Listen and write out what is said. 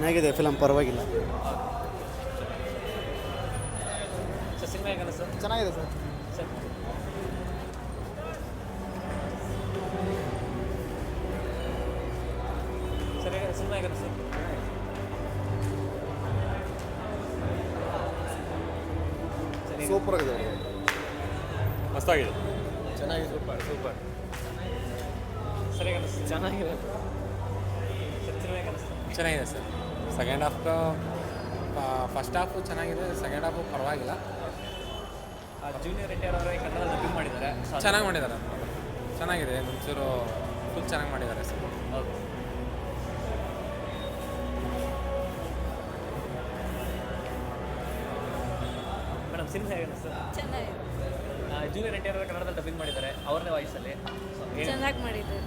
ಚೆನ್ನಾಗಿದೆ ಫಿಲಮ್, ಪರವಾಗಿಲ್ಲ. Sir cinema ಹೇಗೆ ಸರ್? ಚೆನ್ನಾಗಿದೆ ಸರ್. ಸರ್ ಸರ್ ಹೇಗೆ ಸಿನಿಮಾ ಹೇಗೆ ಸರ್? ಸೂಪರ್ ಆಗಿದೆ. ಮಸ್ತಾಗಿದೆ. ಚೆನ್ನಾಗಿದೆ. Super super. ಸರ್ ಹೇಗೆ ಅನಿಸ್ತು? ಚೆನ್ನಾಗಿದೆ. ಸರ್ ಸಿನಿಮಾ ಹೇಗೆ ಅನಿಸ್ತು? ಚೆನ್ನಾಗಿದೆ sir. Second half first half ಚೆನ್ನಾಗಿದೆ, ಸೆಕೆಂಡ್ ಹಾಫು ಪರವಾಗಿಲ್ಲ. ಜೂನಿಯರ್ ಎನ್ಟಿಆರ್ ಅವರೇ ಕನ್ನಡ ಡಬ್ಬಿಂಗ್ ಮಾಡಿದ್ದಾರೆ. ಚೆನ್ನಾಗಿ ಮಾಡಿದ್ದಾರೆ, ಚೆನ್ನಾಗಿದೆ. ಮುಂಚೂರು ಫುಲ್ ಚೆನ್ನಾಗಿ ಮಾಡಿದ್ದಾರೆ ಸರ್. ಹೌದು. ಮೇಡಮ್ ಸಿನಿಮಾ ಹೇಗೆ ಅನಿಸ್ತು? ಚೆನ್ನಾಗಿದೆ. ಜೂನಿಯರ್ ಎನ್ಟಿಆರ್ ಅವರೇ ಕನ್ನಡದಲ್ಲಿ ಡಬ್ಬಿಂಗ್ ಮಾಡಿದ್ದಾರೆ, ಅವ್ರನ್ನೇ ವಾಯ್ಸಲ್ಲಿ. ಚೆನ್ನಾಗಿ ಮಾಡಿದ್ದಾರೆ.